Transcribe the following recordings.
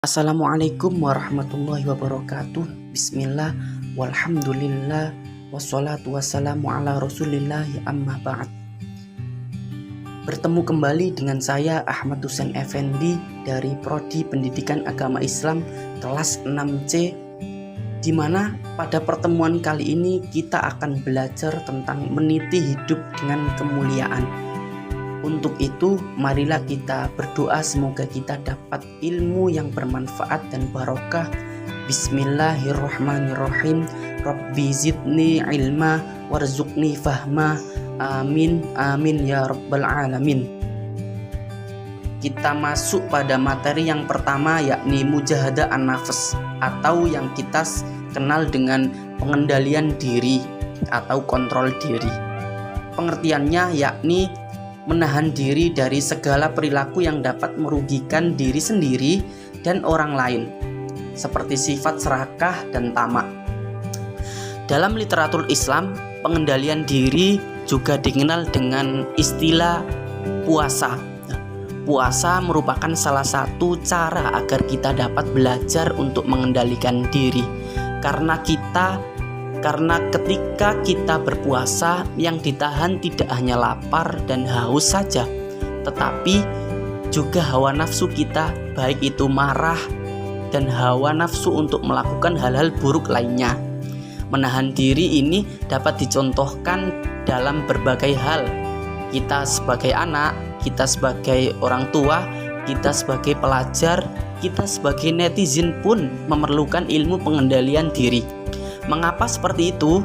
Assalamualaikum warahmatullahi wabarakatuh. Bismillah, walhamdulillah, wassalatu wassalamu ala rasulillah, amma ba'd. Bertemu kembali dengan saya Ahmad Husain Effendi dari Prodi Pendidikan Agama Islam kelas 6C, di mana pada pertemuan kali ini kita akan belajar tentang meniti hidup dengan kemuliaan. Untuk itu, marilah kita berdoa semoga kita dapat ilmu yang bermanfaat dan barokah. Bismillahirrahmanirrahim. Rabbi zidni ilma warzuqni fahma. Amin, amin ya rabbal alamin. Kita masuk pada materi yang pertama, yakni mujahadah an-nafs, atau yang kita kenal dengan pengendalian diri atau kontrol diri. Pengertiannya yakni menahan diri dari segala perilaku yang dapat merugikan diri sendiri dan orang lain, seperti sifat serakah dan tamak. Dalam literatur Islam, pengendalian diri juga dikenal dengan istilah puasa. Puasa merupakan salah satu cara agar kita dapat belajar untuk mengendalikan diri, karena ketika kita berpuasa, yang ditahan tidak hanya lapar dan haus saja, tetapi juga hawa nafsu kita, baik itu marah dan hawa nafsu untuk melakukan hal-hal buruk lainnya. Menahan diri ini dapat dicontohkan dalam berbagai hal. Kita sebagai anak, kita sebagai orang tua, kita sebagai pelajar, kita sebagai netizen pun memerlukan ilmu pengendalian diri. Mengapa seperti itu?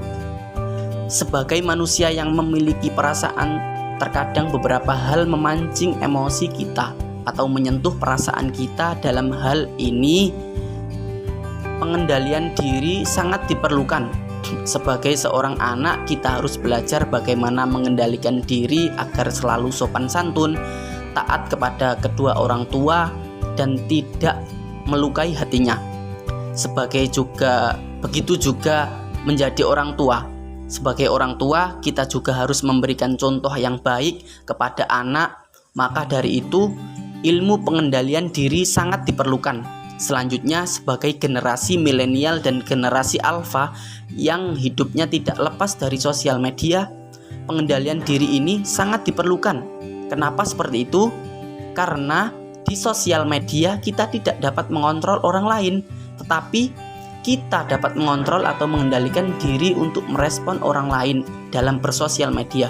Sebagai manusia yang memiliki perasaan, terkadang beberapa hal memancing emosi kita atau menyentuh perasaan kita. Dalam hal ini, pengendalian diri sangat diperlukan. Sebagai seorang anak, kita harus belajar bagaimana mengendalikan diri agar selalu sopan santun, taat kepada kedua orang tua, dan tidak melukai hatinya. Begitu juga menjadi orang tua. Sebagai orang tua, kita juga harus memberikan contoh yang baik kepada anak. Maka dari itu, ilmu pengendalian diri sangat diperlukan. Selanjutnya, sebagai generasi milenial dan generasi alfa yang hidupnya tidak lepas dari sosial media, pengendalian diri ini sangat diperlukan. Kenapa seperti itu? Karena di sosial media kita tidak dapat mengontrol orang lain, tetapi kita dapat mengontrol atau mengendalikan diri untuk merespon orang lain dalam bersosial media.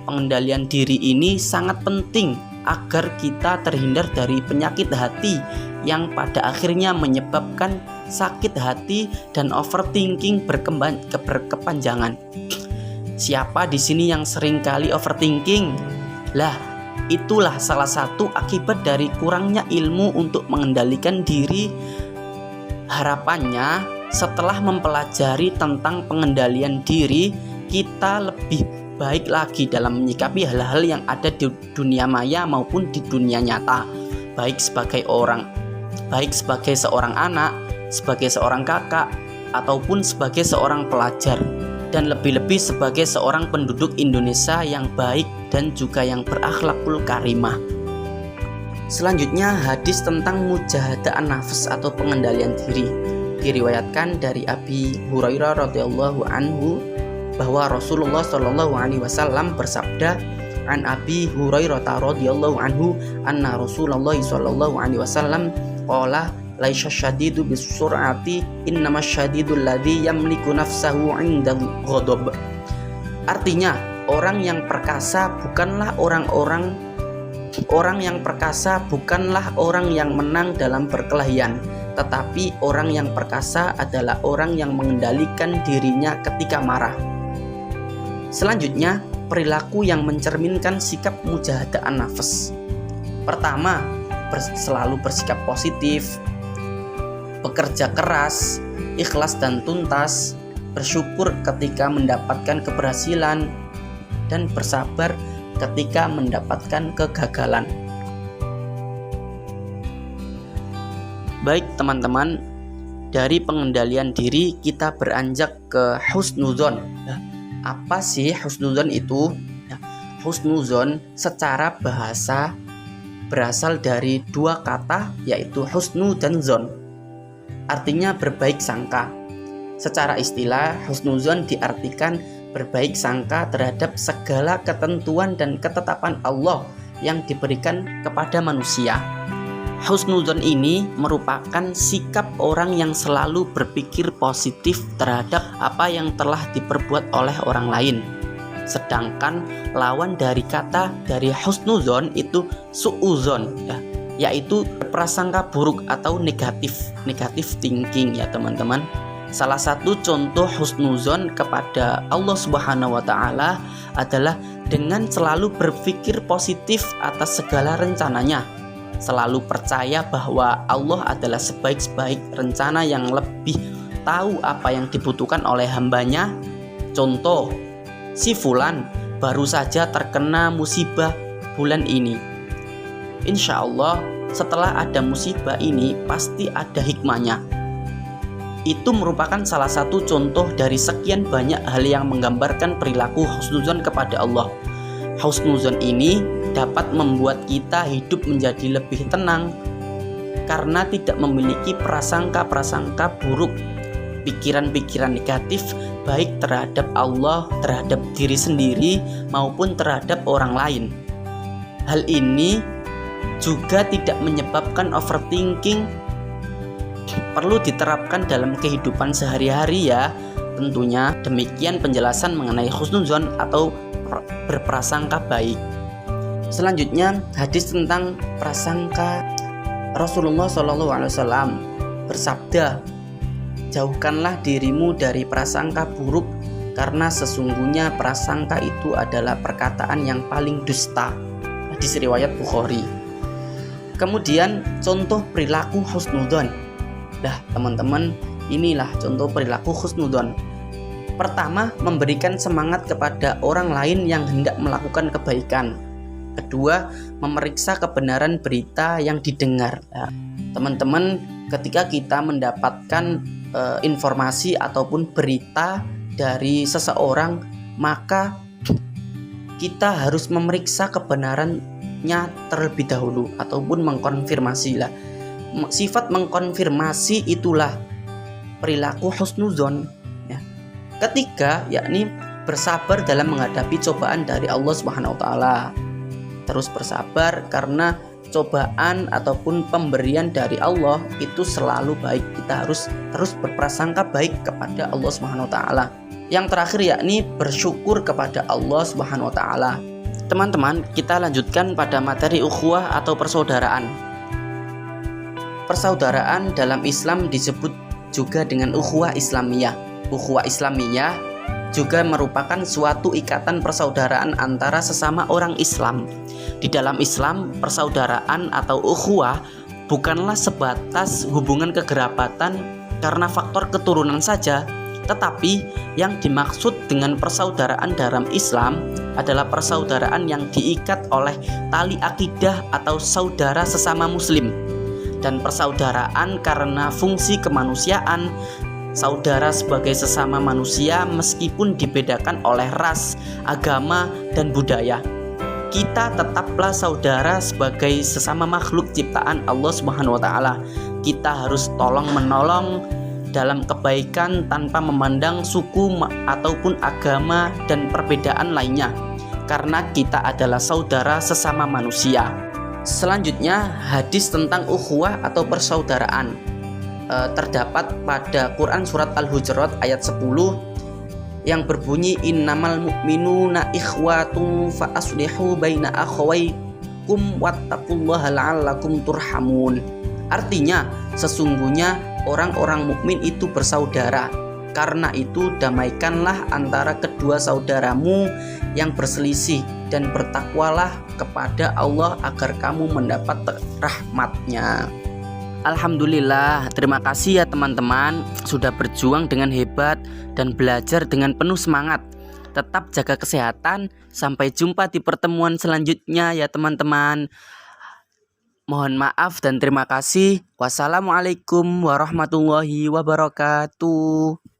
Pengendalian diri ini sangat penting agar kita terhindar dari penyakit hati yang pada akhirnya menyebabkan sakit hati dan overthinking berkepanjangan. Siapa di sini yang sering kali overthinking? Lah, itulah salah satu akibat dari kurangnya ilmu untuk mengendalikan diri. Harapannya, setelah mempelajari tentang pengendalian diri, kita lebih baik lagi dalam menyikapi hal-hal yang ada di dunia maya maupun di dunia nyata, baik sebagai seorang anak, sebagai seorang kakak, ataupun sebagai seorang pelajar, dan lebih-lebih sebagai seorang penduduk Indonesia yang baik dan juga yang berakhlakul karimah. Selanjutnya, hadis tentang mujahadah an-nafs atau pengendalian diri diriwayatkan dari Abi Hurairah radhiyallahu anhu bahwa Rasulullah shallallahu alaihi wasallam bersabda, an Abi Hurairah radhiyallahu anhu anna Rasulullah shallallahu alaihi wasallam qala laisa syadidu bisur'ati innamas syadidul ladzi yamliku nafsahu 'inda ghadab. Artinya, orang yang perkasa bukanlah orang yang menang dalam perkelahian, tetapi orang yang perkasa adalah orang yang mengendalikan dirinya ketika marah. Selanjutnya, perilaku yang mencerminkan sikap mujahadah an-nafs. Pertama, selalu bersikap positif, bekerja keras, ikhlas dan tuntas, bersyukur ketika mendapatkan keberhasilan, dan bersabar ketika mendapatkan kegagalan. Baik teman-teman, dari pengendalian diri kita beranjak ke husnuzon. Apa sih husnuzon itu? Husnuzon secara bahasa berasal dari dua kata, yaitu husnu dan zon. Artinya berbaik sangka. Secara istilah, husnuzon diartikan berbaik sangka terhadap segala ketentuan dan ketetapan Allah yang diberikan kepada manusia. Husnuzon ini merupakan sikap orang yang selalu berpikir positif terhadap apa yang telah diperbuat oleh orang lain. Sedangkan lawan dari kata dari husnuzon itu su'uzon, yaitu prasangka buruk atau negatif thinking ya teman-teman. Salah satu contoh husnuzon kepada Allah Subhanahu wa taala adalah dengan selalu berpikir positif atas segala rencananya, selalu percaya bahwa Allah adalah sebaik-baik rencana yang lebih tahu apa yang dibutuhkan oleh hambanya. Contoh, si fulan baru saja terkena musibah bulan ini. Insya Allah setelah ada musibah ini pasti ada hikmahnya. Itu merupakan salah satu contoh dari sekian banyak hal yang menggambarkan perilaku husnuzon kepada Allah. Husnuzon ini dapat membuat kita hidup menjadi lebih tenang karena tidak memiliki prasangka-prasangka buruk, pikiran-pikiran negatif baik terhadap Allah, terhadap diri sendiri maupun terhadap orang lain. Hal ini juga tidak menyebabkan overthinking. Perlu diterapkan dalam kehidupan sehari-hari ya. Tentunya demikian penjelasan mengenai husnuzon atau berprasangka baik. Selanjutnya hadis tentang prasangka. Rasulullah SAW bersabda, jauhkanlah dirimu dari prasangka buruk karena sesungguhnya prasangka itu adalah perkataan yang paling dusta. Hadis riwayat Bukhari. Kemudian contoh perilaku husnuzon. Nah teman-teman, inilah contoh perilaku husnuzon. Pertama, memberikan semangat kepada orang lain yang hendak melakukan kebaikan. Kedua, memeriksa kebenaran berita yang didengar. Nah, teman-teman, ketika kita mendapatkan informasi ataupun berita dari seseorang, maka kita harus memeriksa kebenarannya terlebih dahulu ataupun mengkonfirmasi lah. Sifat mengkonfirmasi itulah perilaku husnuzon ya. Ketiga, yakni bersabar dalam menghadapi cobaan dari Allah Subhanahu wa taala. Terus bersabar karena cobaan ataupun pemberian dari Allah itu selalu baik. Kita harus terus berprasangka baik kepada Allah Subhanahu wa taala. Yang terakhir yakni bersyukur kepada Allah Subhanahu wa taala. Teman-teman, kita lanjutkan pada materi ukhuwah atau persaudaraan. Persaudaraan dalam Islam disebut juga dengan ukhuwah Islamiyah. Ukhuwah Islamiyah juga merupakan suatu ikatan persaudaraan antara sesama orang Islam. Di dalam Islam, persaudaraan atau ukhuwah bukanlah sebatas hubungan kekerabatan karena faktor keturunan saja, tetapi yang dimaksud dengan persaudaraan dalam Islam adalah persaudaraan yang diikat oleh tali akidah atau saudara sesama muslim, dan persaudaraan karena fungsi kemanusiaan. Saudara sebagai sesama manusia meskipun dibedakan oleh ras, agama, dan budaya. Kita tetaplah saudara sebagai sesama makhluk ciptaan Allah Subhanahu wa taala. Kita harus tolong menolong dalam kebaikan tanpa memandang suku ataupun agama dan perbedaan lainnya, karena kita adalah saudara sesama manusia. Selanjutnya hadis tentang ukhuwah atau persaudaraan terdapat pada Quran surat Al-Hujurat ayat 10 yang berbunyi innamal mu'minuna ikhwatun fa aslihu baina akhawaykum wattaqullaha la'allakum turhamun. Artinya, sesungguhnya orang-orang mukmin itu bersaudara. Karena itu damaikanlah antara kedua saudaramu yang berselisih dan bertakwalah kepada Allah agar kamu mendapat rahmatnya. Alhamdulillah, terima kasih ya teman-teman sudah berjuang dengan hebat dan belajar dengan penuh semangat. Tetap jaga kesehatan. Sampai jumpa di pertemuan selanjutnya ya teman-teman. Mohon maaf dan terima kasih. Wassalamualaikum warahmatullahi wabarakatuh.